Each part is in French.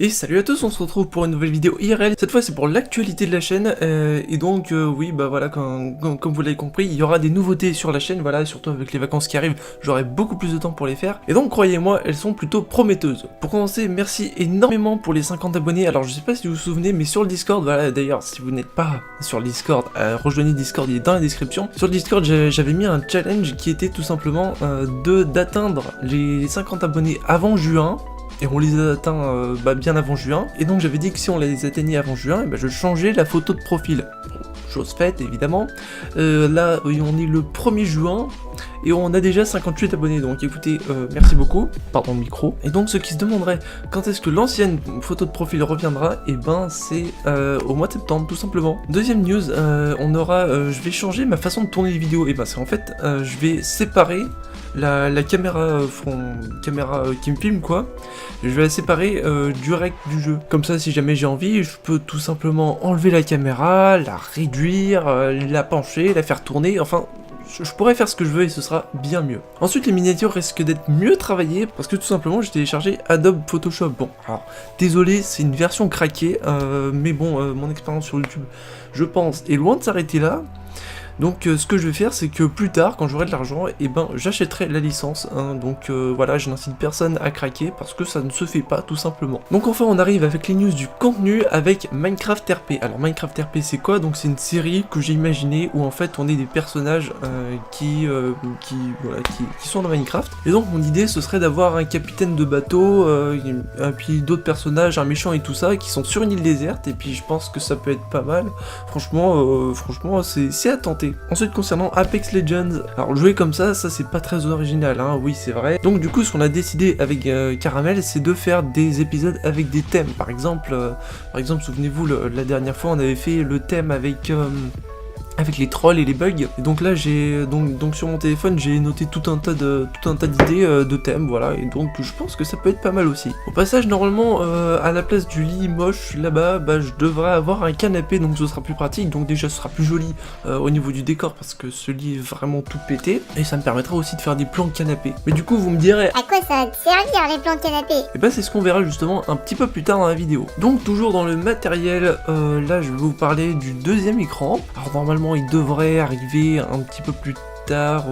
Et salut à tous, on se retrouve pour une nouvelle vidéo IRL. Cette fois c'est pour l'actualité de la chaîne, et donc oui bah voilà, comme vous l'avez compris, il y aura des nouveautés sur la chaîne, voilà, surtout avec les vacances qui arrivent, j'aurai beaucoup plus de temps pour les faire. Et donc croyez-moi, elles sont plutôt prometteuses. Pour commencer, merci énormément pour les 50 abonnés. Alors je sais pas si vous vous souvenez, mais sur le Discord, voilà, d'ailleurs si vous n'êtes pas sur le Discord, rejoignez Discord, il est dans la description. Sur le Discord j'avais mis un challenge qui était tout simplement d'atteindre les 50 abonnés avant juin. Et on les a atteints bien avant juin. Et donc j'avais dit que si on les atteignait avant juin, je changeais la photo de profil. Chose faite évidemment. Là on est le 1er juin. Et on a déjà 58 abonnés, donc écoutez, merci beaucoup, pardon le micro. Et donc ceux qui se demanderaient quand est-ce que l'ancienne photo de profil reviendra, et c'est au mois de septembre tout simplement. Deuxième news, je vais changer ma façon de tourner les vidéos, et c'est en fait, je vais séparer la caméra qui me filme quoi, je vais la séparer du rec du jeu. Comme ça si jamais j'ai envie, je peux tout simplement enlever la caméra, la réduire, la pencher, la faire tourner, enfin je pourrais faire ce que je veux et ce sera bien mieux. Ensuite les miniatures risquent d'être mieux travaillées parce que tout simplement j'ai téléchargé Adobe Photoshop. Bon alors désolé, c'est une version craquée, mais bon mon expérience sur YouTube je pense est loin de s'arrêter là. Donc ce que je vais faire c'est que plus tard quand j'aurai de l'argent, j'achèterai la licence, hein. Donc voilà, je n'incite personne à craquer parce que ça ne se fait pas tout simplement. Donc enfin on arrive avec les news du contenu avec Minecraft RP. Alors Minecraft RP c'est quoi? Donc c'est une série que j'ai imaginée où en fait on est des personnages qui sont dans Minecraft. Et donc mon idée ce serait d'avoir un capitaine de bateau, et puis d'autres personnages, un méchant et tout ça, qui sont sur une île déserte, et puis je pense que ça peut être pas mal. Franchement c'est à tenter. Ensuite concernant Apex Legends, alors jouer comme ça c'est pas très original, hein, oui c'est vrai. Donc du coup ce qu'on a décidé avec Caramel, c'est de faire des épisodes avec des thèmes. Par exemple souvenez-vous la dernière fois on avait fait le thème avec les trolls et les bugs. Et donc là j'ai donc sur mon téléphone j'ai noté tout un tas d'idées de thèmes, voilà, et donc je pense que ça peut être pas mal aussi. Au passage normalement à la place du lit moche là-bas, je devrais avoir un canapé, donc ce sera plus pratique, donc déjà ce sera plus joli au niveau du décor parce que ce lit est vraiment tout pété, et ça me permettra aussi de faire des plans de canapé. Mais du coup vous me direz, à quoi ça va te servir les plans de canapé? Et c'est ce qu'on verra justement un petit peu plus tard dans la vidéo. Donc toujours dans le matériel, là je vais vous parler du deuxième écran. Alors normalement il devrait arriver un petit peu plus tard,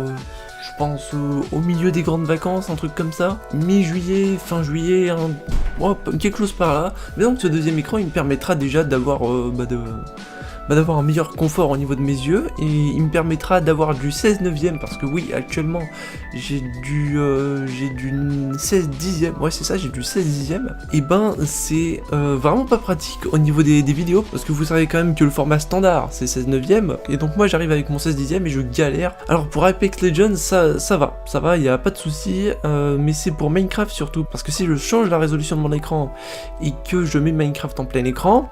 je pense au milieu des grandes vacances, un truc comme ça, mi-juillet, fin juillet, quelque chose par là. Mais donc ce deuxième écran il me permettra déjà d'avoir d'avoir un meilleur confort au niveau de mes yeux, et il me permettra d'avoir du 16/9, parce que oui actuellement j'ai du 16/10, ouais c'est ça, j'ai du 16/10, et c'est vraiment pas pratique au niveau des vidéos, parce que vous savez quand même que le format standard c'est 16/9, et donc moi j'arrive avec mon 16/10 et je galère. Alors pour Apex Legends ça va, il n'y a pas de souci, mais c'est pour Minecraft surtout, parce que si je change la résolution de mon écran et que je mets Minecraft en plein écran,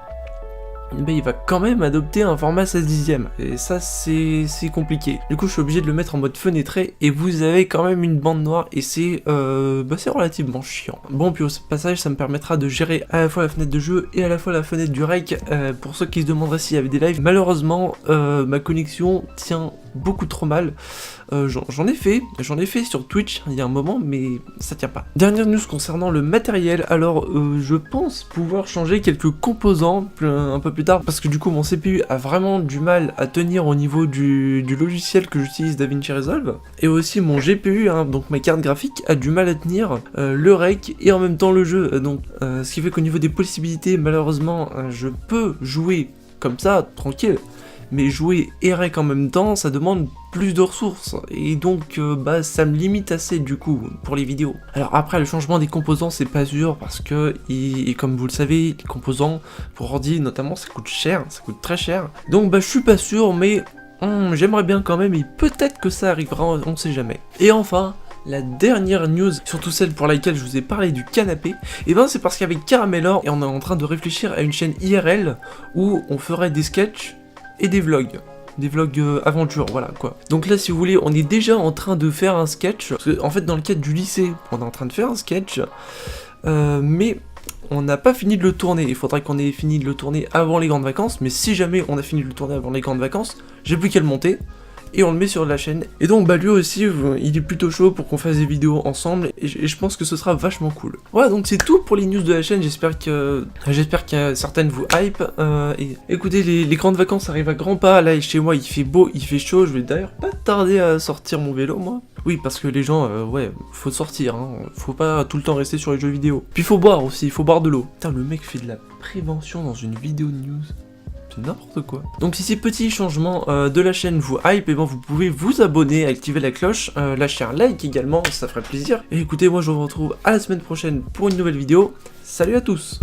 il va quand même adopter un format 16/10, et ça c'est compliqué. Du coup je suis obligé de le mettre en mode fenêtré, et vous avez quand même une bande noire, et c'est relativement chiant. Bon, puis au passage ça me permettra de gérer à la fois la fenêtre de jeu et à la fois la fenêtre du rec. Pour ceux qui se demanderaient s'il y avait des lives, malheureusement ma connexion tient beaucoup trop mal. J'en ai fait sur Twitch il y a un moment, mais ça tient pas. Dernière news concernant le matériel, alors je pense pouvoir changer quelques composants un peu plus tard, parce que du coup mon CPU a vraiment du mal à tenir au niveau du logiciel que j'utilise, DaVinci Resolve, et aussi mon GPU, donc ma carte graphique, a du mal à tenir le rec et en même temps le jeu, donc ce qui fait qu'au niveau des possibilités, malheureusement je peux jouer comme ça, tranquille, mais jouer et rec en même temps, ça demande plus de ressources, et donc ça me limite assez du coup pour les vidéos. Alors après le changement des composants c'est pas sûr, parce que et comme vous le savez, les composants pour ordi notamment ça coûte cher, ça coûte très cher, donc je suis pas sûr, mais j'aimerais bien quand même, et peut-être que ça arrivera, on sait jamais. Et enfin la dernière news, surtout celle pour laquelle je vous ai parlé du canapé, c'est parce qu'avec Caramelor, et on est en train de réfléchir à une chaîne IRL où on ferait des sketchs et des vlogs aventure, voilà quoi. Donc là si vous voulez on est déjà en train de faire un sketch, parce que, en fait dans le cadre du lycée on est en train de faire un sketch, mais on n'a pas fini de le tourner. Il faudrait qu'on ait fini de le tourner avant les grandes vacances, mais si jamais on a fini de le tourner avant les grandes vacances, j'ai plus qu'à le monter, et on le met sur la chaîne. Et donc bah lui aussi il est plutôt chaud pour qu'on fasse des vidéos ensemble et je pense que ce sera vachement cool. Voilà, donc c'est tout pour les news de la chaîne, j'espère que certaines vous hype. Et écoutez, les grandes vacances arrivent à grands pas, là chez moi il fait beau, il fait chaud, je vais d'ailleurs pas tarder à sortir mon vélo moi. Oui, parce que les gens, ouais, faut sortir, hein. Faut pas tout le temps rester sur les jeux vidéo. Puis faut boire aussi, il faut boire de l'eau. Putain, le mec fait de la prévention dans une vidéo de news. C'est n'importe quoi. Donc si ces petits changements de la chaîne vous hype, et ben vous pouvez vous abonner, activer la cloche, lâcher un like également, ça ferait plaisir. Et écoutez, moi je vous retrouve à la semaine prochaine pour une nouvelle vidéo. Salut à tous!